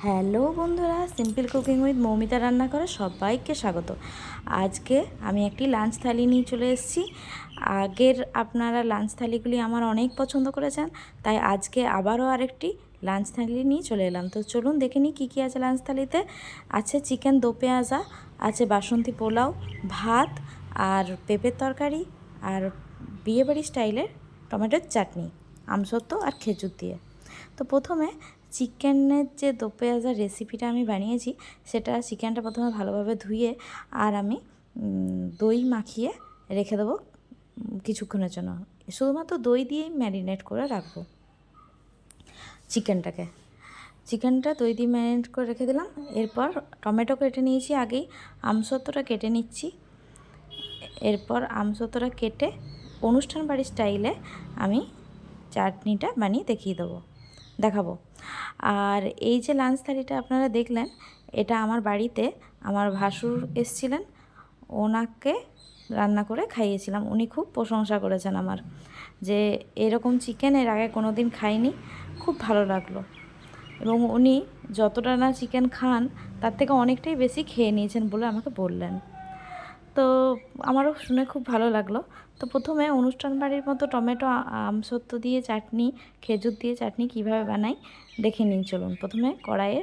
Hello বন্ধুরা, simple cooking with Moumita রান্না করে সবাইকে স্বাগত। আজকে আমি একটি লাঞ্চ থালি নিয়ে চলে এসেছি। আগের আপনারা লাঞ্চ থালিগুলি আমার অনেক পছন্দ করেছেন, তাই আজকে আবারও আরেকটি লাঞ্চ থালি নিয়ে চলে এলাম। তো চলুন দেখে নিই কী কী আছে লাঞ্চ থালিতে। আছে চিকেন দো পেঁয়াজা, আছে বাসন্তী পোলাও, ভাত আর পেঁপের তরকারি, আর বিয়েবাড়ি স্টাইলের টমেটোর চাটনি, আমসত্ত্ব আর খেজুর দিয়ে। তো প্রথমে চিকেনের যে দো পেঁয়াজার রেসিপিটা আমি বানিয়েছি, সেটা চিকেনটা প্রথমে ভালোভাবে ধুয়ে আর আমি দই মাখিয়ে রেখে দেবো কিছুক্ষণের জন্য। শুধুমাত্র দই দিয়েই ম্যারিনেট করে রাখবো চিকেনটা দই দিয়ে ম্যারিনেট করে রেখে দিলাম। এরপর টমেটো কেটে নিয়েছি, আগেই আমসত্ত্বটা কেটে নিচ্ছি। এরপর আমসত্ত্বটা কেটে অনুষ্ঠান বাড়ির স্টাইলে আমি চাটনিটা বানিয়ে দেখাবো। আর এই যে লাঞ্চ থালিটা আপনারা দেখলেন, এটা আমার বাড়িতে আমার ভাসুর এসেছিলেন, ওনাকে রান্না করে খাইয়েছিলাম। উনি খুব প্রশংসা করেছেন আমার, যে এরকম চিকেন এর আগে কোনো দিন খাইনি, খুব ভালো লাগলো। এবং উনি যতটা না চিকেন খান, তার থেকে অনেকটাই বেশি খেয়ে নিয়েছেন বলে আমাকে বললেন। তো আমারও শুনে খুব ভালো লাগলো। তো প্রথমে অনুষ্ঠান বাড়ির মতো টমেটো আমসত্ত্ব দিয়ে চাটনি, খেজুর দিয়ে চাটনি কীভাবে বানাই দেখে নিন চলুন। প্রথমে কড়াইয়ে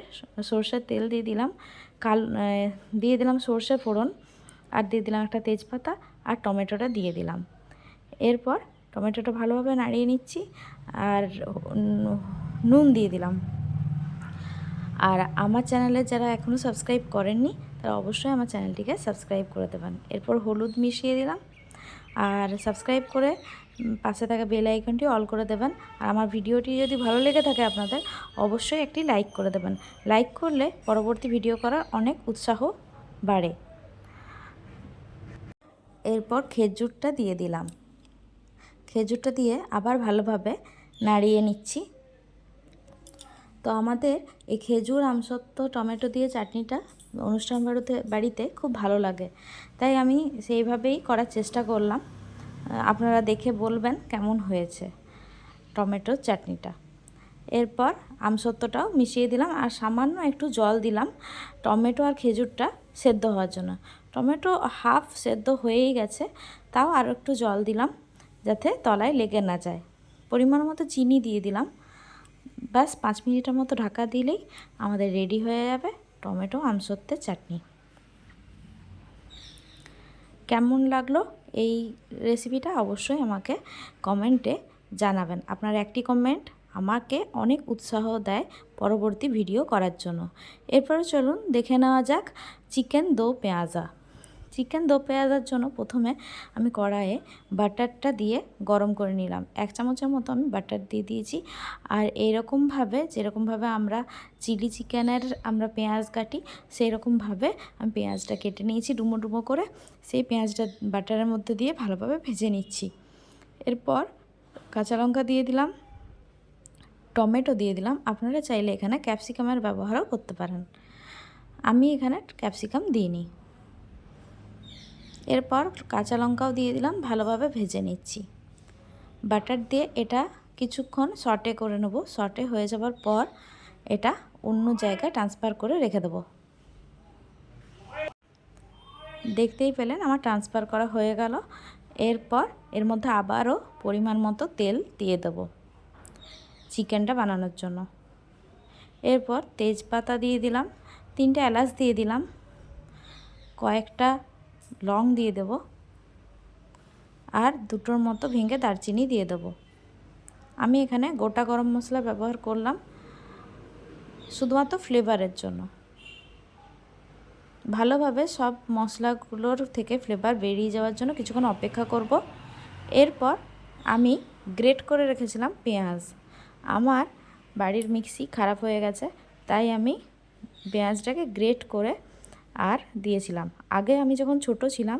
সরষের তেল দিয়ে দিলাম, দিয়ে দিলাম সরষে ফোড়ন, আর দিয়ে দিলাম একটা তেজপাতা, আর টমেটোটা দিয়ে দিলাম। এরপর টমেটোটা ভালোভাবে নাড়িয়ে নিচ্ছি, আর নুন দিয়ে দিলাম। আর আমার চ্যানেলে যারা এখনও সাবস্ক্রাইব করেননি, তারা অবশ্যই আমার চ্যানেলটিকে সাবস্ক্রাইব করে দেবেন। এরপর হলুদ মিশিয়ে দিলাম, আর সাবস্ক্রাইব করে পাশে থাকা বেল আইকনটি অল করে দেবেন। আর আমার ভিডিওটি যদি ভালো লেগে থাকে আপনাদের, অবশ্যই একটি লাইক করে দেবেন। লাইক করলে পরবর্তী ভিডিও করার অনেক উৎসাহ বাড়ে। এরপর খেজুরটা দিয়ে দিলাম, খেজুরটা দিয়ে আবার ভালোভাবে নাড়িয়ে নিচ্ছি। তো আমাদের এই খেজুর আমসত্ত্ব টমেটো দিয়ে চাটনিটা অনুষ্ঠান বাড়িতে খুব ভালো লাগে, তাই আমি সেইভাবেই করার চেষ্টা করলাম। আপনারা দেখে বলবেন কেমন হয়েছে টমেটোর চাটনিটা। এরপর আমসত্ত্বটাও মিশিয়ে দিলাম, আর সামান্য একটু জল দিলাম টমেটো আর খেজুরটা সেদ্ধ হওয়ার জন্য। টমেটো হাফ সেদ্ধ হয়েই গেছে, তাও আরও একটু জল দিলাম যাতে তলায় লেগে না যায়। পরিমাণ মতো চিনি দিয়ে দিলাম। ব্যাস 5 মিনিটের মতো ঢাকা দিলেই আমাদের রেডি হয়ে যাবে টমেটো আমসত্ত্বের চাটনি। কেমন লাগলো এই রেসিপিটা অবশ্যই আমাকে কমেন্টে জানাবেন। আপনার একটি কমেন্ট আমাকে অনেক উৎসাহ দেয় পরবর্তী ভিডিও করার জন্য। এরপরে চলুন দেখে নেওয়া যাক চিকেন দো পেঁয়াজা। চিকেন দো পেঁয়াজার জন্য প্রথমে আমি কড়াইয়ে বাটারটা দিয়ে গরম করে নিলাম। 1 চামচের মতো আমি বাটার দিয়ে দিয়েছি। আর এইরকমভাবে যেরকমভাবে আমরা চিলি চিকেনের আমরা পেঁয়াজ কাটি, সেই রকমভাবে আমি পেঁয়াজটা কেটে নিয়েছি ডুমো ডুমো করে। সেই পেঁয়াজটা বাটারের মধ্যে দিয়ে ভালোভাবে ভেজে নিচ্ছি। এরপর কাঁচা লঙ্কা দিয়ে দিলাম, টমেটো দিয়ে দিলাম। আপনারা চাইলে এখানে ক্যাপসিকামের ব্যবহারও করতে পারেন, আমি এখানে ক্যাপসিকাম দিইনি। এরপর কাঁচা লঙ্কাও দিয়ে দিলাম, ভালোভাবে ভেজে নিচ্ছি। বাটার দিয়ে এটা কিছুক্ষণ সটে করে নেব। সটে হয়ে যাওয়ার পর এটা অন্য জায়গায় ট্রান্সফার করে রেখে দেব। দেখতেই পেলেন আমার ট্রান্সফার করা হয়ে গেল। এরপর এর মধ্যে আবারও পরিমাণ মতো তেল দিয়ে দেব চিকেনটা বানানোর জন্য। এরপর তেজপাতা দিয়ে দিলাম, 3টে এলাচ দিয়ে দিলাম, কয়েকটা লং দিয়ে দেব, আর 2টোর মতো ভেঙে দারচিনি দিয়ে দেব। আমি এখানে গোটা গরম মশলা ব্যবহার করলাম শুধুমাত্র ফ্লেভারের জন্য। ভালোভাবে সব মশলাগুলোর থেকে ফ্লেভার বেরিয়ে যাওয়ার জন্য কিছুক্ষণ অপেক্ষা করব। এরপর আমি গ্রেট করে রেখেছিলাম পেঁয়াজ। আমার বাড়ির মিক্সি খারাপ হয়ে গেছে, তাই আমি পেঁয়াজটাকে গ্রেট করে আর দিয়েছিলাম। আগে আমি যখন ছোট ছিলাম,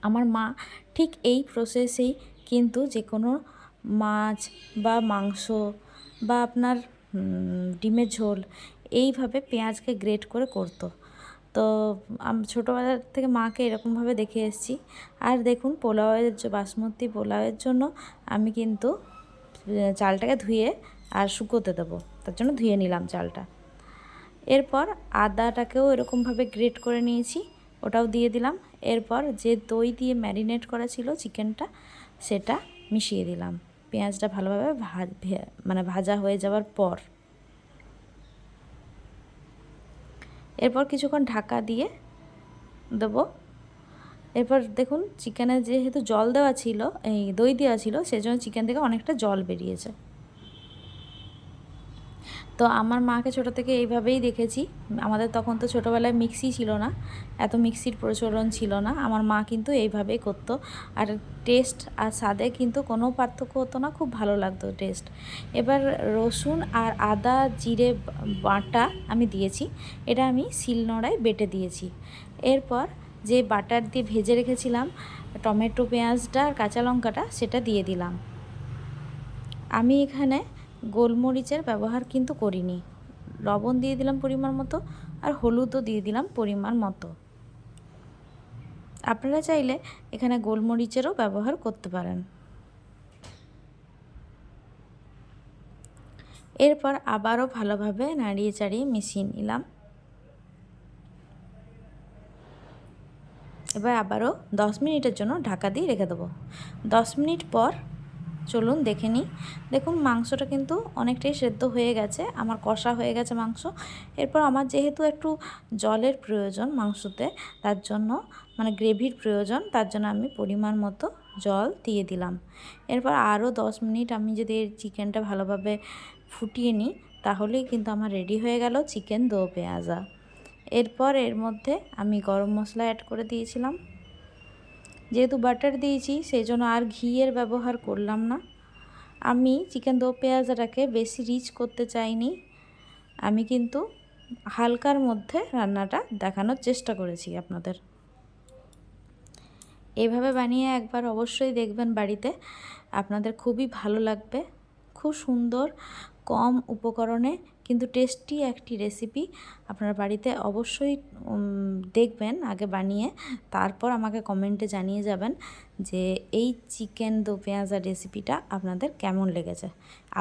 আমার মা ঠিক এই প্রসেসেই কিন্তু যে কোনো মাছ বা মাংস বা আপনার ডিমের ঝোল এইভাবে পেঁয়াজকে গ্রেট করে করতো। তো আমি ছোটোবেলার থেকে মাকে এরকমভাবে দেখে এসেছি। আর দেখুন বাসমতি পোলাওয়ের জন্য আমি কিন্তু চালটাকে ধুয়ে আর শুকোতে দেবো, তার জন্য ধুয়ে নিলাম চালটা। এরপর আদাটাকেও এরকমভাবে গ্রেট করে নিয়েছি, ওটাও দিয়ে দিলাম। এরপর যে দই দিয়ে ম্যারিনেট করা ছিল চিকেনটা সেটা মিশিয়ে দিলাম পেঁয়াজটা ভালোভাবে ভাজা হয়ে যাওয়ার পর। এরপর কিছুক্ষণ ঢাকা দিয়ে দেবো। এরপর দেখুন চিকেনে যেহেতু জল দেওয়া ছিল, এই দই দেওয়া ছিল, সেজন্য চিকেন থেকে অনেকটা জল বেরিয়েছে। তো আমার মাকে ছোটো থেকে এইভাবেই দেখেছি। আমাদের তখন তো ছোটোবেলায় মিক্সি ছিল না, এত মিক্সির প্রচলন ছিল না। আমার মা কিন্তু এইভাবেই করতো, আর টেস্ট আর স্বাদে কিন্তু কোনো পার্থক্য হতো না, খুব ভালো লাগতো টেস্ট। এবার রসুন আর আদা জিরে বাটা আমি দিয়েছি, এটা আমি শিলনোড়ায় বেটে দিয়েছি। এরপর যে বাটার দিয়ে ভেজে রেখেছিলাম টমেটো পেঁয়াজটা আর কাঁচা লঙ্কাটা, সেটা দিয়ে দিলাম। আমি এখানে গোলমরিচের ব্যবহার কিন্তু করিনি। লবণ দিয়ে দিলাম পরিমাণ মতো, আর হলুদও দিয়ে দিলাম পরিমাণ মতো। আপনারা চাইলে এখানে গোলমরিচেরও ব্যবহার করতে পারেন। এরপর আবারও ভালোভাবে নাড়িয়ে চাড়িয়ে মিশিয়ে নিলাম। এবার আবারও 10 মিনিটের জন্য ঢাকা দিয়ে রেখে দেবো। 10 মিনিট পর চলুন দেখে নিই। দেখুন মাংসটা কিন্তু অনেকটাই সেদ্ধ হয়ে গেছে, আমার কষা হয়ে গেছে মাংস। এরপর আমার যেহেতু একটু জলের প্রয়োজন মাংসতে, তার জন্য মানে গ্রেভির প্রয়োজন, তার জন্য আমি পরিমাণ মতো জল দিয়ে দিলাম। এরপর আরও 10 মিনিট আমি যদি চিকেনটা ভালোভাবে ফুটিয়ে নিই, তাহলেই কিন্তু আমার রেডি হয়ে গেল চিকেন দো পেঁয়াজা। এরপর এর মধ্যে আমি গরম মশলা অ্যাড করে দিয়েছিলাম। যেহেতু বাটার দিয়েছি সেই জন্য আর ঘিয়ের ব্যবহার করলাম না। আমি চিকেন দো পেঁয়াজাটাকে বেশি রিচ করতে চাইনি, আমি কিন্তু হালকার মধ্যে রান্নাটা দেখানোর চেষ্টা করেছি আপনাদের। এভাবে বানিয়ে একবার অবশ্যই দেখবেন বাড়িতে, আপনাদের খুবই ভালো লাগবে। খুব সুন্দর কম উপকরণে কিন্তু টেস্টি একটি রেসিপি। আপনারা বাড়িতে অবশ্যই দেখবেন আগে বানিয়ে, তারপর আমাকে কমেন্টে জানিয়ে যাবেন যে এই চিকেন দো পেঁয়াজা রেসিপিটা আপনাদের কেমন লেগেছে।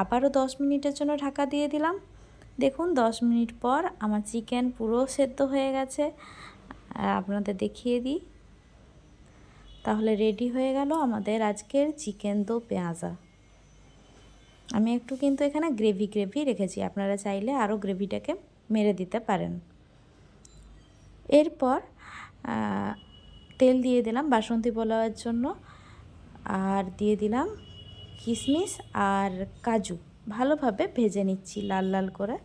আবারও 10 মিনিটের জন্য ঢাকা দিয়ে দিলাম। দেখুন 10 মিনিট পর আমার চিকেন পুরো সেদ্ধ হয়ে গেছে। আপনাদের দেখিয়ে দিই, তাহলে রেডি হয়ে গেল আমাদের আজকের চিকেন দো পেঁয়াজা। আমি একটু কিন্তু এখানে গ্রেভি রেখেছি, আপনারা চাইলে আরও গ্রেভিটাকে মেরে দিতে পারেন। এরপর তেল দিয়ে দিলাম বাসন্তী পোলাওয়ের জন্য, আর দিয়ে দিলাম কিশমিশ আর কাজু। ভালোভাবে ভেজে নিচ্ছি লাল লাল করে।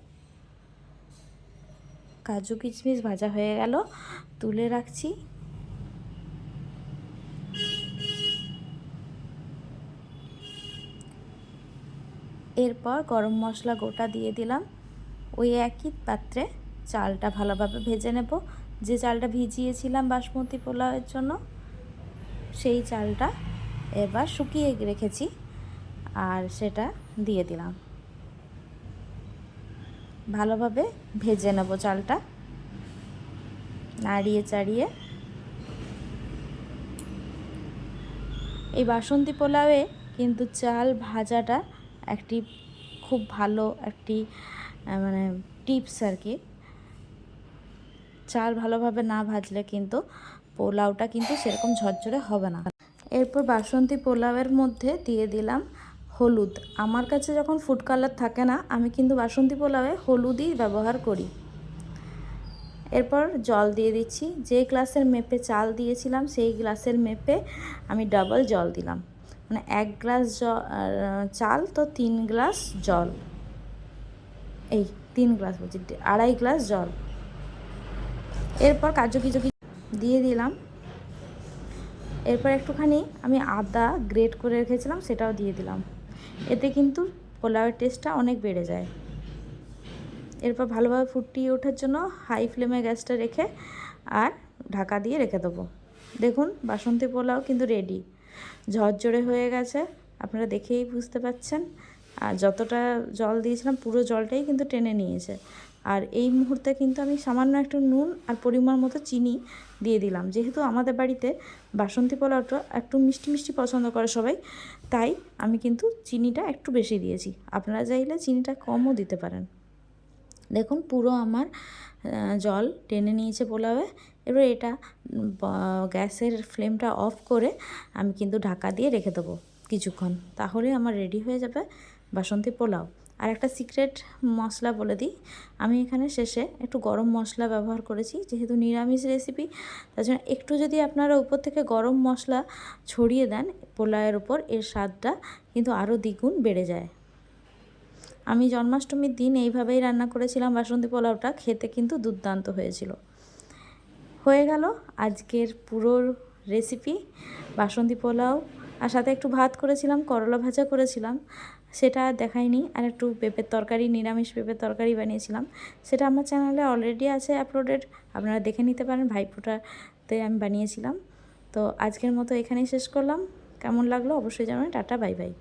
কাজু কিশমিশ ভাজা হয়ে গেল, তুলে রাখছি। এরপর গরম মশলা গোটা দিয়ে দিলাম। ওই একই পাত্রে চালটা ভালোভাবে ভেজে নেব। যে চালটা ভিজিয়েছিলাম বাসমতি পোলাওয়ের জন্য, সেই চালটা এবার শুকিয়ে রেখেছি, আর সেটা দিয়ে দিলাম। ভালোভাবে ভেজে নেব চালটা, নাড়িয়ে চাড়িয়ে। এই বাসন্তী পোলাওয়ে কিন্তু চাল ভাজাটা একটি খুব ভালো একটি মানে টিপস আর কি। চাল ভালোভাবে না ভাজলে কিন্তু পোলাওটা কিন্তু সেরকম ঝরঝরে হবে না। এরপর বাসন্তী পোলাওয়ের মধ্যে দিয়ে দিলাম হলুদ। আমার কাছে যখন ফুড কালার থাকে না, আমি কিন্তু বাসন্তী পোলাওয়ে হলুদই ব্যবহার করি। এরপর জল দিয়ে দিচ্ছি। যে গ্লাসের মেপে চাল দিয়েছিলাম সেই গ্লাসের মেপে আমি ডাবল জল দিলাম, মানে 1 গ্লাস চাল তো 3 গ্লাস জল, এই 3 গ্লাস বলছি, 2.5 গ্লাস জল। এরপর কাজু দিয়ে দিলাম। এরপর একটুখানি আমি আদা গ্রেট করে রেখেছিলাম, সেটাও দিয়ে দিলাম। এতে কিন্তু পোলাওয়ের টেস্টটা অনেক বেড়ে যায়। এরপর ভালোভাবে ফুটিয়ে ওঠার জন্য হাই ফ্লেমে গ্যাসটা রেখে আর ঢাকা দিয়ে রেখে দেবো। দেখুন বাসন্তী পোলাও কিন্তু রেডি, ঝরঝরে হয়ে গেছে, আপনারা দেখেই বুঝতে পাচ্ছেন। আর যতটা জল দিয়েছিলাম পুরো জলটাই কিন্তু টেনে নিয়েছে। আর এই মুহূর্তে কিন্তু আমি সামান্য একটু নুন আর পরিমাণ মতো চিনি দিয়ে দিলাম। যেহেতু আমাদের বাড়িতে বাসন্তী পোলাওটা একটু মিষ্টি মিষ্টি পছন্দ করে সবাই, তাই আমি কিন্তু চিনিটা একটু বেশি দিয়েছি। আপনারা চাইলে চিনিটা কমও দিতে পারেন। দেখুন পুরো আমার জল টেনে নিয়েছে পোলাওয়ে। এবার এটা গ্যাসের ফ্লেমটা অফ করে আমি কিন্তু ঢাকা দিয়ে রেখে দেবো কিছুক্ষণ, তাহলে আমার রেডি হয়ে যাবে বাসন্তী পোলাও। আর একটা সিক্রেট মশলা বলে দিই, আমি এখানে শেষে একটু গরম মশলা ব্যবহার করেছি, যেহেতু নিরামিষ রেসিপি তার জন্য একটু যদি আপনারা উপর থেকে গরম মশলা ছড়িয়ে দেন পোলাওয়ের উপর, এর স্বাদটা কিন্তু আরও দ্বিগুণ বেড়ে যায়। আমি জন্মাষ্টমীর দিন এইভাবেই রান্না করেছিলাম বাসন্তী পোলাওটা, খেতে কিন্তু দুর্দান্ত হয়েছিল। হয়ে গেল আজকের পুরো রেসিপি বাসন্তী পোলাও, আর সাথে একটু ভাত করেছিলাম, করলা ভাজা করেছিলাম, সেটা দেখাইনি। আর একটু পেঁপের তরকারি, নিরামিষ পেঁপের তরকারি বানিয়েছিলাম, সেটা আমার চ্যানেলে অলরেডি আছে আপলোডেড, আপনারা দেখে নিতে পারেন। ভাইফোঁটাতে আমি বানিয়েছিলাম। তো আজকের মতো এখানেই শেষ করলাম। কেমন লাগলো অবশ্যই জানাবেন। Tata, bye bye.